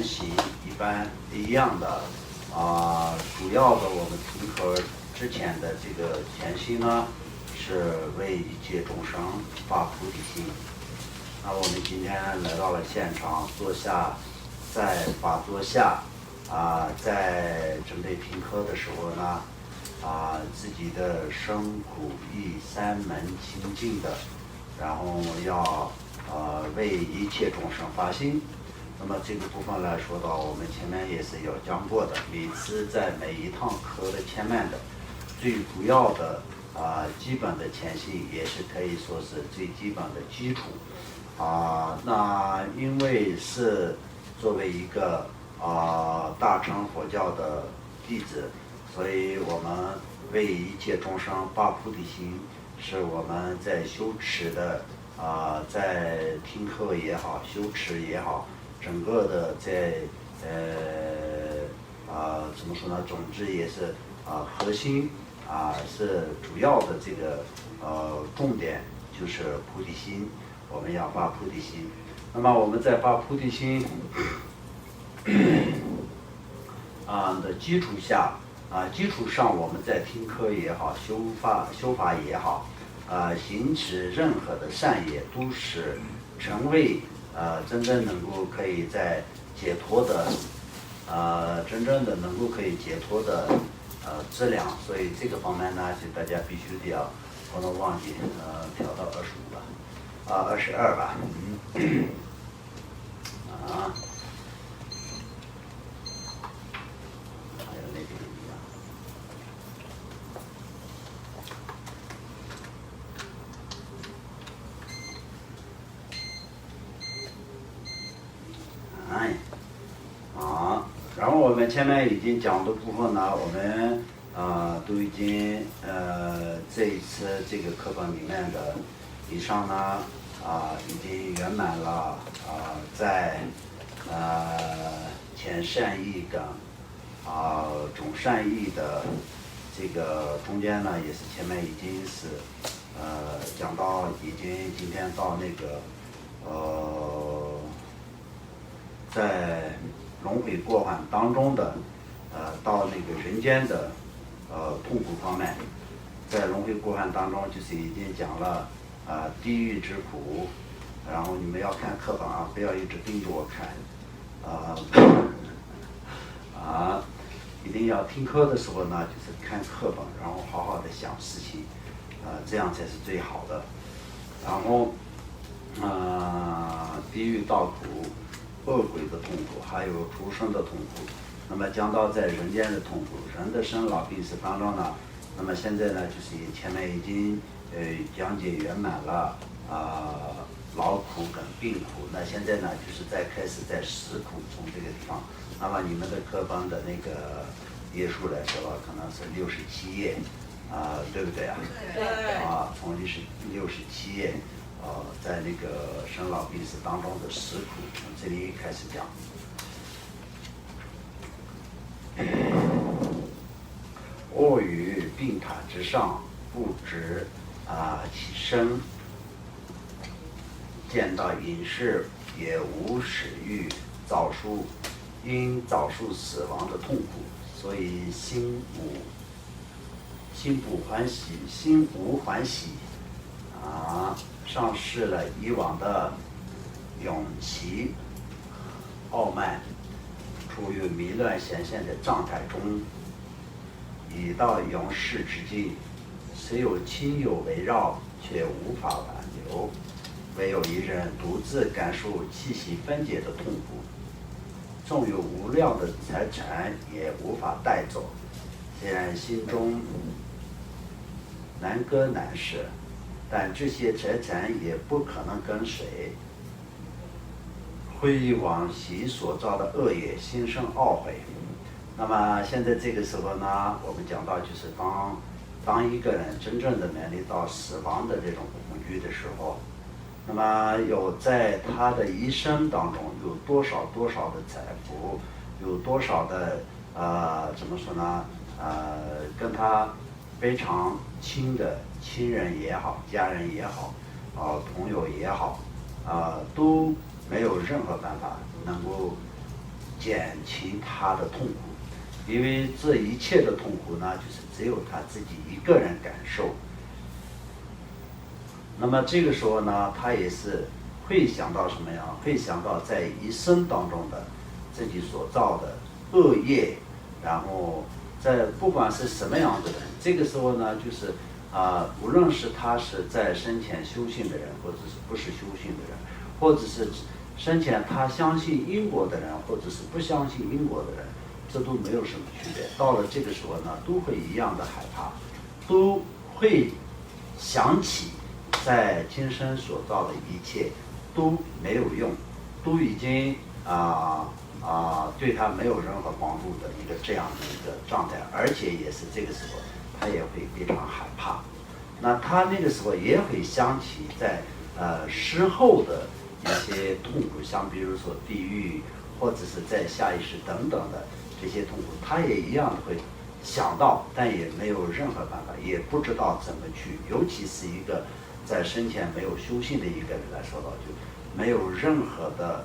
习一般一样的主要的我们听课之前的这个前心呢，是为一切众生发菩提心。那我们今天来到了现场，坐下，在法座下在准备听课的时候呢，自己的身苦意三门清净的，然后要为一切众生发心。那么这个部分来说到，我们前面也是有讲过的，每次在每一堂课的前面的最主要的基本的前心，也是可以说是最基本的基础那因为是作为一个大乘佛教的弟子，所以我们为一切众生发菩提心，是我们在修持的在听课也好，修持也好，整个的在怎么说呢？总之也是核心是主要的这个重点就是菩提心，我们要发菩提心。那么我们在发菩提心的基础下基础上，我们在听课也好，修法也好，行持任何的善业，都是成为真正能够可以在解脱的真正的能够可以解脱的质量。所以这个方面呢，就大家必须得要不能忘记调到25吧，22吧还有那个一样。然后我们前面已经讲的部分呢，我们都已经这一次这个课本里面的以上呢已经圆满了在前善意跟总善意的这个中间呢，也是前面已经是讲到已经今天到那个在轮回过患当中的到那个人间的痛苦方面，在轮回过患当中就是已经讲了地狱之苦。然后你们要看课本不要一直盯着我看一定要听课的时候呢，就是看课本，然后好好的想事情这样才是最好的。然后地狱道苦、恶鬼的痛苦，还有畜生的痛苦。那么讲到在人间的痛苦，人的生老病死当中呢，那么现在呢，就是前面已经讲解圆满了劳苦跟病苦。那现在呢，就是在开始在食苦，从这个地方。那么你们的课本的那个页数来说可能是67页对不对对从67页在那个生老病死当中的食苦，从这里开始讲。卧于病榻之上，不知其身，见到隐士也无始欲，因早数死亡的痛苦，所以心无欢喜丧失了以往的勇气傲慢，处于迷乱显现的状态中，已到永世之境，虽有亲友围绕，却无法挽留，唯有一人独自感受气息分解的痛苦，纵有无量的财产也无法带走。虽然心中难割难舍，但这些财产也不可能跟随。回忆往昔所造的恶业，心生懊悔。那么现在这个时候呢，我们讲到就是当一个人真正的面临到死亡的这种恐惧的时候，那么有在他的一生当中有多少的财富，有多少的怎么说呢跟他非常亲的亲人也好，家人也好朋友也好都没有任何办法能够减轻他的痛苦，因为这一切的痛苦呢，就是只有他自己一个人感受。那么这个时候呢，他也是会想到什么呀？会想到在一生当中的自己所造的恶业，然后在不管是什么样的人，这个时候呢，就是无论是他是在生前修行的人，或者是不是修行的人，或者是生前他相信因果的人，或者是不相信因果的人，这都没有什么区别。到了这个时候呢，都会一样的害怕，都会想起在今生所造的一切都没有用，都已经对他没有任何帮助的一个这样的一个状态，而且也是这个时候他也会非常害怕。那他那个时候也会想起在事后的一些痛苦，像比如说地狱，或者是在下一世等等的这些痛苦，他也一样的会想到，但也没有任何办法，也不知道怎么去。尤其是一个在生前没有修行的一个人来说到，就没有任何的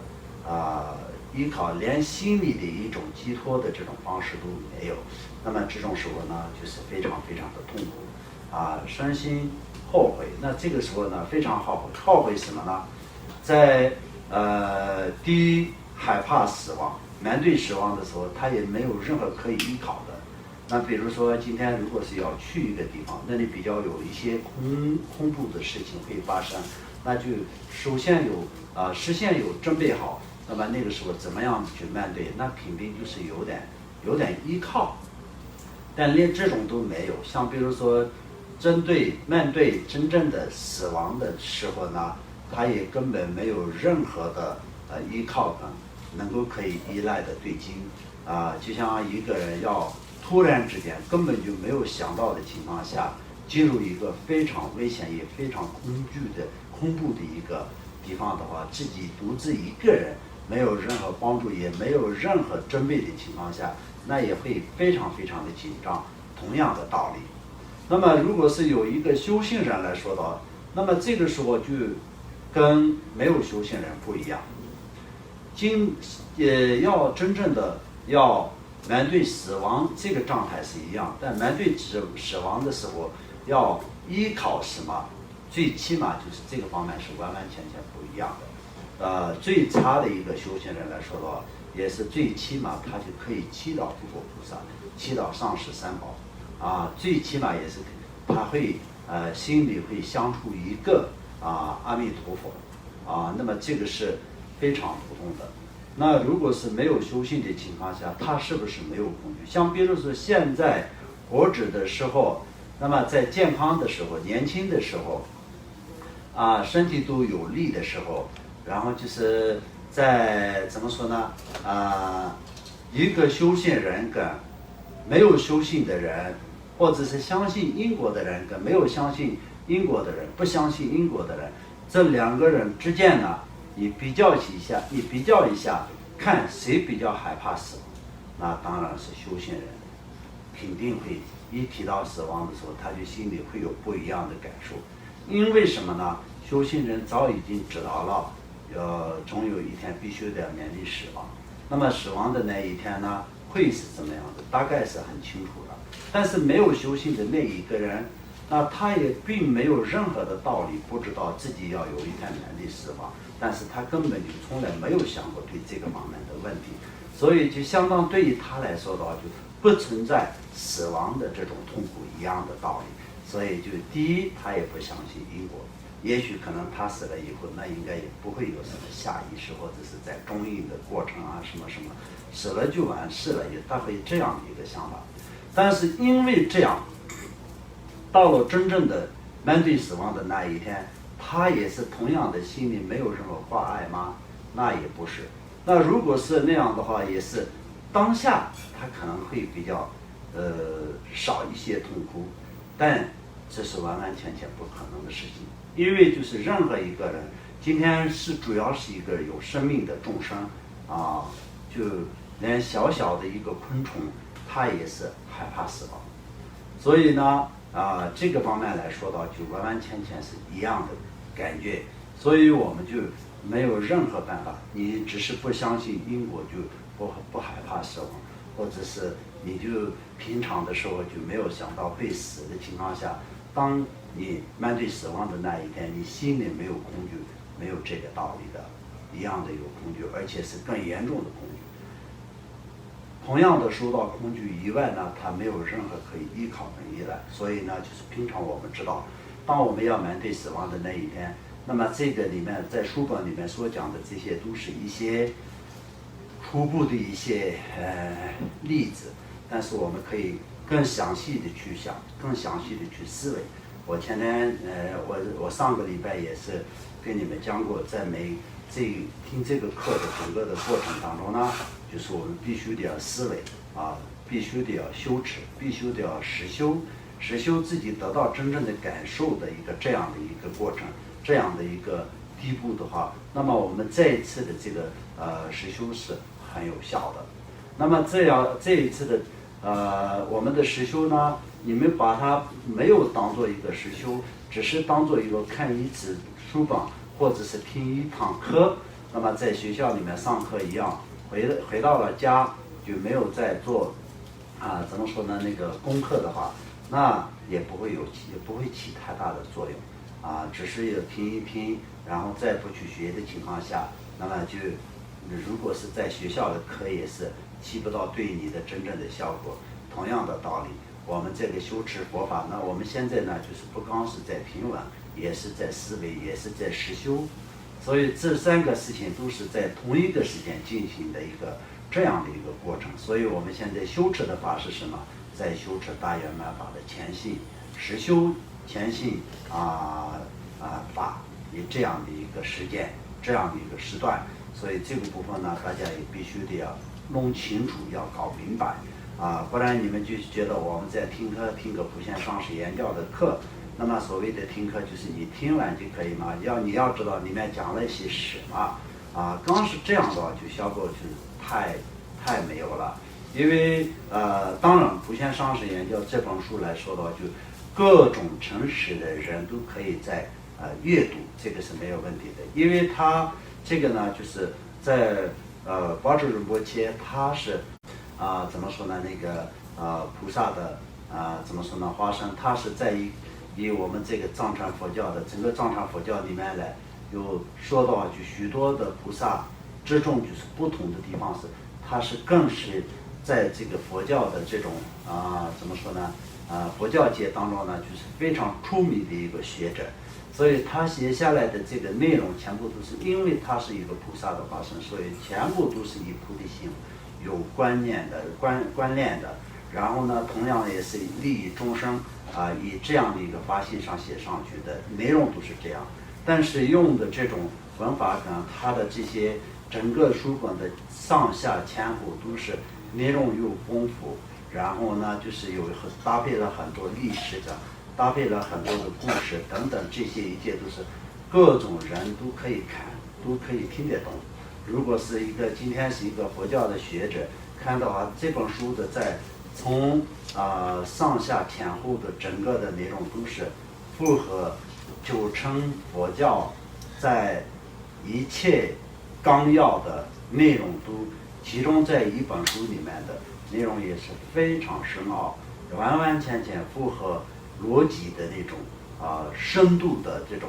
依靠，连心理的一种寄托的这种方式都没有。那么这种时候呢，就是非常非常的痛苦身心后悔。那这个时候呢，非常后悔什么呢？在第一害怕死亡，面对死亡的时候，他也没有任何可以依靠的。那比如说今天如果是要去一个地方，那里比较有一些恐怖的事情会发生，那就首先事先有准备好。那么那个时候怎么样去面对？那肯定就是有点依靠，但连这种都没有。像比如说面对真正的死亡的时候呢，他也根本没有任何的依靠能够可以依赖的对境就像一个人要突然之间根本就没有想到的情况下，进入一个非常危险也非常恐怖的一个地方的话，自己独自一个人没有任何帮助，也没有任何准备的情况下，那也会非常非常的紧张。同样的道理，那么如果是有一个修行人来说到，那么这个时候就跟没有修行人不一样。要真正的要面对死亡这个状态是一样，但面对死亡的时候要依靠什么？最起码就是这个方面是完完全全不一样的。最差的一个修行人来说的话，也是最起码他就可以祈祷诸佛菩萨，祈祷上师三宝最起码也是他会心里会相处一个阿弥陀佛那么这个是非常普通的。那如果是没有修行的情况下，他是不是没有恐惧？像比如说现在活着的时候，那么在健康的时候，年轻的时候身体都有力的时候，然后就是在怎么说呢一个修行人跟没有修行的人，或者是相信因果的人跟没有相信因果的人，不相信因果的人，这两个人之间呢，你比较一下，看谁比较害怕死亡。那当然是修行人，肯定会一提到死亡的时候，他就心里会有不一样的感受。因为什么呢？修行人早已经知道了，总有一天必须得面对死亡。那么死亡的那一天呢，会是怎么样的？大概是很清楚的。但是没有修行的那一个人，那他也并没有任何的道理，不知道自己要有一天面对死亡，但是他根本就从来没有想过对这个方面的问题，所以就相当对于他来说的话，就不存在死亡的这种痛苦一样的道理。所以就第一，他也不相信因果，也许可能他死了以后，那应该也不会有什么下意识，或者是在中印的过程什么什么，死了就完事了，他会这样的一个想法。但是因为这样，到了真正的面对死亡的那一天，他也是同样的心里没有任何挂碍吗？那也不是。那如果是那样的话，也是当下他可能会比较少一些痛苦，但这是完完全全不可能的事情。因为就是任何一个人今天是主要是一个有生命的众生就连小小的一个昆虫，它也是害怕死亡。所以呢这个方面来说到，就完完全全是一样的感觉。所以我们就没有任何办法，你只是不相信因果，就不害怕死亡，或者是你就平常的时候就没有想到会死的情况下，当你面对死亡的那一天，你心里没有恐惧，没有这个道理的，一样的有恐惧，而且是更严重的恐惧。同样的受到恐惧以外呢，它没有任何可以依靠的依赖，所以呢，就是平常我们知道，当我们要面对死亡的那一天，那么这个里面在书本里面所讲的这些都是一些初步的一些例子，但是我们可以更详细的去想，更详细的去思维。我前天我上个礼拜也是跟你们讲过，在听这个课的整个的过程当中呢，就是我们必须得要思维啊，必须得要修持，必须得要实修自己得到真正的感受的一个这样的一个过程，这样的一个地步的话，那么我们这一次的这个实修是很有效的。那么这一次的我们的实修呢，你们把它没有当做一个实修，只是当做一个看一次书本或者是听一堂课，那么在学校里面上课一样，回到了家就没有再做怎么说呢，那个功课的话，那也不会起太大的作用只是有听一听，然后再不去学的情况下，那么就如果是在学校的课也是起不到对你的真正的效果。同样的道理，我们这个修持佛法，那我们现在呢，就是不光是在听闻，也是在思维，也是在实修，所以这三个事情都是在同一个时间进行的一个这样的一个过程。所以我们现在修持的法是什么？在修持大圆满法的前信，实修前信法，以这样的一个时间，这样的一个时段。所以这个部分呢，大家也必须得要弄清楚，要搞明白不然你们就觉得我们在听个普贤上师言教的课，那么所谓的听课就是你听完就可以吗？你要知道里面讲了些什么刚是这样的话，就效果就太没有了。因为当然普贤上师言教这本书来说的话，就各种城市的人都可以在阅读，这个是没有问题的。因为它这个呢，就是在巴珠仁波切，他是怎么说呢？那个菩萨的怎么说呢？化身，他是在以我们这个藏传佛教的整个藏传佛教里面来有说到，就许多的菩萨之中，就是不同的地方是，他是更是在这个佛教的这种怎么说呢？佛教界当中呢，就是非常出名的一个学者。所以他写下来的这个内容全部都是因为他是一个菩萨的化身，所以全部都是以菩提心有观念的观念的。然后呢，同样也是利益众生以这样的一个发心上写上去的内容都是这样。但是用的这种文法呢，它的这些整个书本的上下前后都是内容又丰富，然后呢就是搭配了很多历史的，搭配了很多的故事等等，这些一切都是各种人都可以看，都可以听得懂。如果是今天是一个佛教的学者看到这本书的从上下前后的整个的内容都是符合九成佛教在一切纲要的内容都集中在一本书里面的内容，也是非常深奥，完完全全符合逻辑的那种深度的这种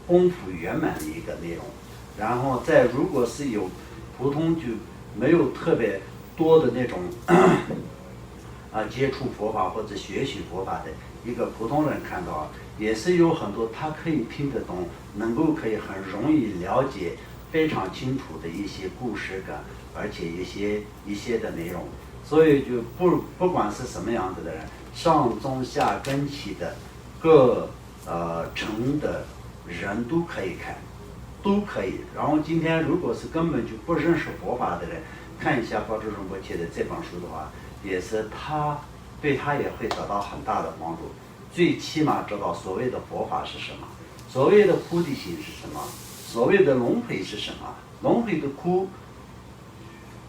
丰富圆满的一个内容。然后如果是有普通就没有特别多的那种接触佛法或者学习佛法的一个普通人看到也是有很多他可以听得懂，可以很容易了解非常清楚的一些故事感，而且一些的内容。所以就不管是什么样子的人，上中下根起的各层的人都可以看，都可以。然后今天如果是根本就不认识佛法的人，看一下巴珠仁波切的这本书的话，也是对他也会得到很大的帮助。最起码知道所谓的佛法是什么，所谓的菩提心是什么，所谓的轮回是什么，轮回的苦，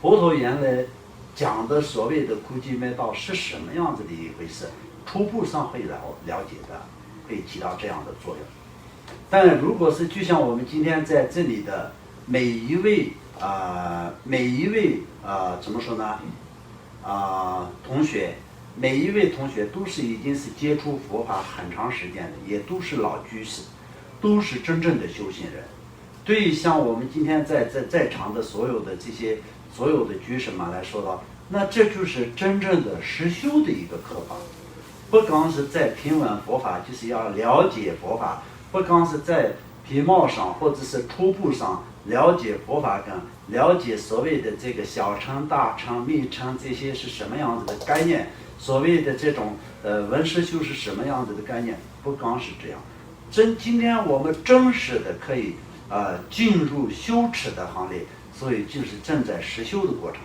佛陀原来讲的所谓的苦集灭道是什么样子的一回事，初步上会了解的，会起到这样的作用。但如果是就像我们今天在这里的每一位怎么说呢？同学，每一位同学都是已经是接触佛法很长时间的，也都是老居士，都是真正的修行人。对于像我们今天在场的所有的居士们来说的，那这就是真正的实修的一个课法。不光是在听闻佛法，就是要了解佛法；不光是在皮毛上或者是初步上了解佛法，跟了解所谓的这个小乘、大乘、密乘这些是什么样子的概念，所谓的这种闻思修是什么样子的概念，不光是这样。今天我们正式的可以进入修持的行列，所以就是正在实修的过程。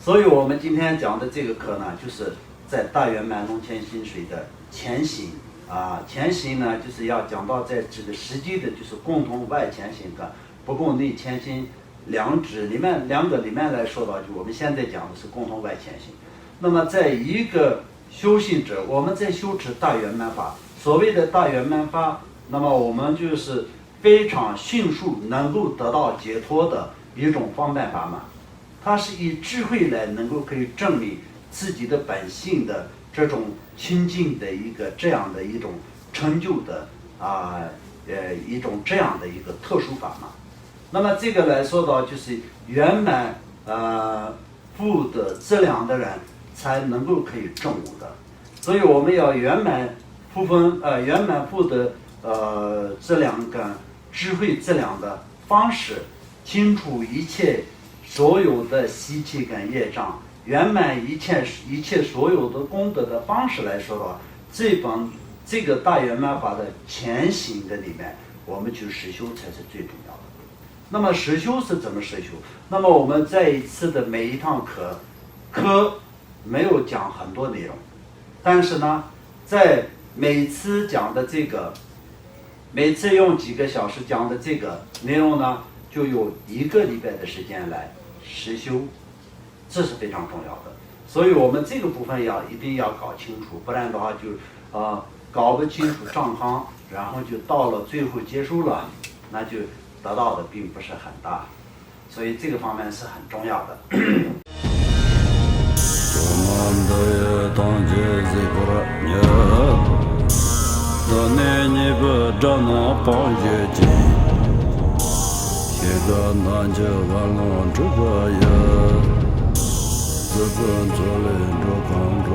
所以我们今天讲的这个课呢，就是在大圆满龙泉心水的前行前行呢，就是要讲到在这个实际的，就是共同外前行跟不共内前行两个里面来说到，就我们现在讲的是共同外前行。那么在一个修行者，我们在修持大圆满法，所谓的大圆满法，那么我们就是非常迅速能够得到解脱的一种方便法门。它是以智慧来能够可以证明自己的本性的这种清净的这样的一种成就的一种这样的一个特殊法门。那么这个来说到，就是圆满富的质量的人才能够可以证悟的。所以我们要圆满富的质量跟智慧质量的方式，清除一切所有的习气跟业障，圆满一切所有的功德的方式来说的话，这个大圆满法的前行的里面，我们去实修才是最重要的。那么实修是怎么实修？那么我们在一次的每一堂课没有讲很多内容，但是呢，在每次讲的每次用几个小时讲的这个内容呢，就有1个礼拜的时间来实修，这是非常重要的。所以我们这个部分一定要搞清楚，不然的话就搞不清楚状况，然后就到了最后结束了，那就得到的并不是很大。所以这个方面是很重要的。自本作人着康着